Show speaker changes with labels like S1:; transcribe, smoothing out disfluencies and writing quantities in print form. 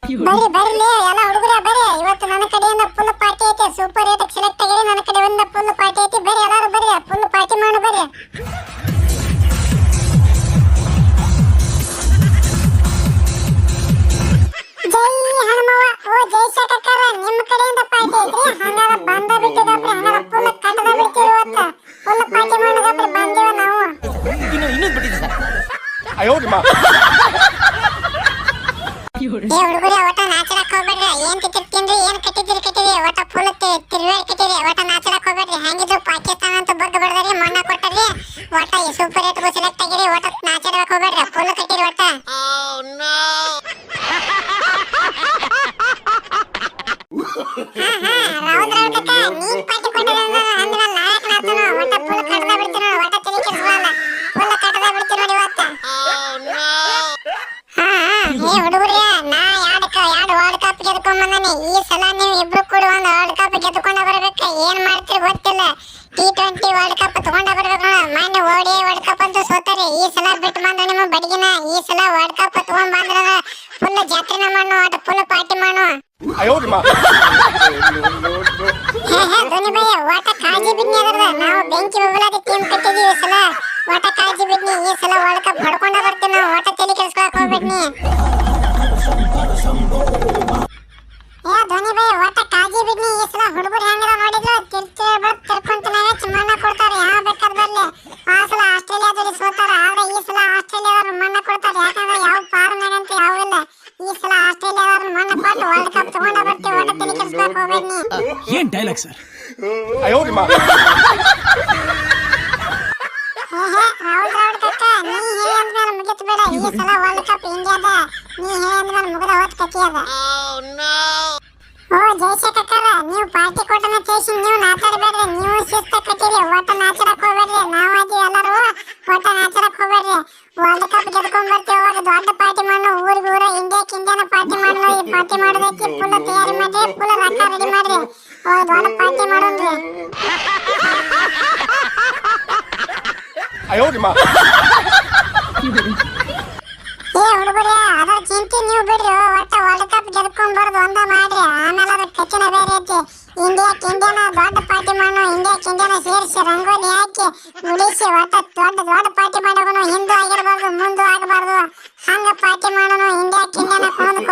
S1: ಬರ್ರಿ ಬರ್ಲಿ ಎಲ್ಲ ಹುಡುಗರ ಬರ್ರಿ. ಇವತ್ತು ನನ್ನ ಕಡೆಯಿಂದ ಫುಲ್ ಪಾರ್ಟಿ ಐತಿ. ಸೂಪರ್ ಏಟ್ ಸೆಲೆಕ್ಟ್ ಆಗಿರಿ. ನನ್ನ ಕಡೆಯಿಂದ ಫುಲ್ ಪಾರ್ಟಿ ಐತಿ. ಬರ್ರಿ ಎಲ್ಲರೂ ಬರ್ರಿ, ಫುಲ್ ಪಾರ್ಟಿ ಮಾಡು ಬರ್ರಿ. ಜೈ ಹನುಮವ್ವ. ಓ ಜೈ ಶಾಕಕ್ಕರ, ನಿಮ್ಮ ಕಡೆಯಿಂದ ಪಾರ್ಟಿ ಐತ್ರಿ. ಹಂಗಾರ ಬಂದ ಬಿಟ್ಟಿದಪ್ರಿ. ಹಂಗಾರ ಫುಲ್ ಕಟ್ಟದ ಬಿಡ್ತೀವಿ ಇವತ್ತು. Full party ಮಾಡೋದಪ್ರಿ. ಬಂದೇವ ನಾವು.
S2: ಇನ್ನೊಂದು ಬಿಟ್ಟಿದ್ದೆ ಸರ್.
S1: ಏ ಹುಡುಗರೇ, ಒಟ್ಟ ನಾಚಡಕ್ ಹೋಗ್ಬೇಡ್ರಿ. ಏನ್ ತಿಂದ್ರಿ, ಏನ್ ಕಟ್ಟಿದ್ರಿ ಒಟ್ಟ ಫುಲ್ ತಿರುವೇಡ್ ಕಟ್ಟಿರಿ. ಒಟ್ಟ ನಾಚಡಕ್ ಹೋಗ್ಬೇಡ್ರಿ. ಹಂಗಿದ್ರು ಪಾಕಿಸ್ತಾನ ಅಂತ ಬಗ್ಗ ಬಡ್ದಾರಿ, ಮಣ್ಣ ಕೊಟ್ಟರಿ. ಒಟ್ಟ ಈ ಸೂಪರ್ ಏಟ್ಗೂ ಸೆಲೆಕ್ಟ್ ಆಗಿರಿ. ಒಟ್ಟ ನಾಚಡಕ್ ಹೋಗ್ಬೇಡ್ರಿ, ಫುಲ್ ಕಟ್ಟಿರಿ ಒಟ್ಟ. ರಾಹುಲ್ ಕಕ್ಕ ನೀನ್ ಪಾರ್ಟಿ ಕೊಟ್ಟರೆ ಅಂದ್ರೆ ನಾಯಕ ನಾತನು. ಒಟ್ಟ ಫುಲ್ ಕಟ್ಟದ ಬಿಡ್ತೀನಿ. ಒಟ್ಟ ತಲೆ ಕೆಡಿಸ್ಕೊಳ್ಳಲ್ಲ, ಫುಲ್ ಕಟ್ಟದ ಬಿಡ್ತೀನಿ ನೋಡಿ ಇವತ್ತ. ಏ ಹುಡುಗರೇ, ನಾ ಎರಡು ವರ್ಲ್ಡ್ ಕಪ್ ಗೆದ್ಕೊಂಡ್ ಬಂದಾನೆ. ಈ ಸಲ ನೀವು ಇಬ್ರು ಕೂಡ ಒಂದು ವರ್ಲ್ಡ್ ಕಪ್ ಗೆದ್ಕೊಂಡ ಬರ್ಬೇಕು. ಏನ್ ಮಾಡ್ತೀರಿ ಗೊತ್ತಿಲ್ಲ. T20 ವರ್ಲ್ಡ್ ಕಪ್ ತಗೊಂಡ ಬರ್ಬೇಕು. ಮೊನ್ನೆ ODI ವರ್ಲ್ಡ್ ಕಪ್ ಅಂತೂ ಸೋತಾರೆ. ಈ ಸಲ ಬಿಟ್ಟು ಬಂದ ನಿಮ್ಮ ಬಡಗಿನ. ಈ ಸಲ ವರ್ಲ್ಡ್ ಕಪ್ ತಗೊಂಡ್ ಬಂದ್ರ ಫುಲ್ ಜಾತ್ರೆನ ಮಾಡು, ಒಟ್ಟು ಫುಲ್ ಪಾರ್ಟಿ ಮಾಡು. ಧೋನಿ ಭಯ್ಯ, ಒಟ್ಟ ಕಾಳಜಿ ಬಿಡ್ನಿ ಅದರದ. ನಾವು ಬೆಂಕಿ ಬಬಲಾದಿ ಟೀಮ್ ಕಟ್ಟಿದೀವಿ ಈ ಸಲ. ಒಟ್ಟ ಕಾಳಜಿ ಬಿಡ್ನಿ. ಈ ಸಲ ವರ್ಲ್ಡ್ ಕಪ್ ಹೊಡ್ಕೊಂಡ ಬರ್ತೀವಿ ನಾವು. ಒಟ್ಟ ತಲೆ ಕೆಡಿಸ್ಕೊಳಕ್ ಹೋಗ್ಬಿಡ್ನಿ. ಧೋನಿ ಭಯ್ಯ, ಒಟ್ಟ ಕಾಳಜಿ ಬಿಡ್ನಿ. ಈ ಸಲ ಹುಡುಗರು ಹೆಂಗದ ನೋಡಿದ್ರು ತಿರ್ಕೊಂತ ಮಣ್ಣ ಕೊಡ್ತಾರೆ. ಯಾವ ಬೇಕಾದ್ ಬರ್ಲಿ. ಆ ಸಲ ಆಸ್ಟ್ರೇಲಿಯಾದವ್ರು ಸೋತಾರ. ಆದ್ರೆ ಈ ಸಲ ಆಸ್ಟ್ರೇಲಿಯಾದವ್ರು ಮಣ್ಣ ಕೊಡ್ತಾರೆ. ಯಾಕಂದ್ರೆ ಯಾವ ಪಾರ್ನಾಗಂತ ಯಾವ ಇಲ್ಲ. ಈ ಸಲ ಆಸ್ಟ್ರೇಲಿಯಾದವ್ರು ಮಣ್ಣ ಕೊಟ್ಟು ವರ್ಲ್ಡ್ ಕಪ್ ತಗೊಂಡ ಬರ್ತೀವಿ. ಒಟ್ಟ ತಲೆ ಕೆಡಿಸ್ಕೊಳಕ್ ಹೋಗ್ಬಿಡ್ನಿ.
S2: ಏನ್ ಡೈಲಾಗ್ ಸರ್.
S1: ರಾಹುಲ್ ಕಕ್ಕ, ನೀ ಹೇಳಿದ್ಮೇಲೆ ಮುಗಿತು ಬೇಡ. ಈ ಸಲ ವರ್ಲ್ಡ್ ಕಪ್ ಇಂಡಿಯಾದ. ನೀ ಹೇಳಿದ್ಮೇಲೆ ಮುಗಿದ ಹೊತ್ತು ಕಕ್ಕಿ ಅದ. ಓ ಜಯಶೇಖರ, ನೀವು ಪಾರ್ಟಿ ಕೊಟ್ಟನ ಚೇಸಿ ನೀವು ನಾಚಾಡಬೇಡ್ರಿ. ನೀವು ಶಿಸ್ತ ಕಟ್ಟಿರಿ. ಒಟ್ಟ ನಾಚಡಕ್ ಹೋಗ್ಬೇಡ್ರಿ. ನಾವಾಗಿ ಎಲ್ಲರೂ ಒಟ್ಟ ನಾಚಡಕ್ ಹೋಗ್ಬೇಡ್ರಿ. ವರ್ಲ್ಡ್ ಕಪ್ ಗೆದ್ಕೊಂಡ್ ಬರ್ತೀವಿ. ಅವಾಗ ದೊಡ್ಡ ಪಾರ್ಟಿ ಮಾಡೋ. ಊರಿಗೆ ಊರ ಇಂಡಿಯಾನ ಪಾರ್ಟಿ ಮಾಡೋ. ಈ ಪಾರ್ಟಿ ಮಾಡೋದೈತಿ. ಫುಲ್ ತಯಾರಿ ಮಾಡ್ರಿ, ಫುಲ್ ರೊಕ್ಕ ರೆಡಿ ಮಾಡ್ರಿ. ಅವಾಗ ದೊಡ್ಡ ಪಾರ್ಟಿ ಮಾಡೋಣ್ರಿ. ಏ ಹುಡುಗರೇ, ಅದರ ಚಿಂತೆ ನೀವು ಬಿಡ್ರಿ. ಒಟ್ಟ ವರ್ಲ್ಡ್ ಕಪ್ ಗೆದ್ಕೊಂಡ್ ಬರೋದು ಒಂದ ಮಾಡ್ರಿ. ಆಮೇಲೆ ಅದ್ರ ಕಚ್ಚಿನ ಬೇರೆ ಐತಿ. ಇಂಡಿಯಾನ ದೊಡ್ಡ ಪಾರ್ಟಿ ಮಾಡೋ. ಇಂಡಿಯಾನ ಸೇರಿಸಿ ರಂಗೋಲಿ ಹಾಕಿ ಉಳಿಸಿ ಒಟ್ಟ ದೊಡ್ಡ ಪಾರ್ಟಿ ಮಾಡೋನು. ಹಿಂದೂ ಆಗಿರ್ಬಾರ್ದು, ಮುಂದೂ ಆಗಬಾರ್ದು. ಹಂಗ ಪಾರ್ಟಿ ಮಾಡೋನು. ಇಂಡಿಯಾನ ಕುಣಿದು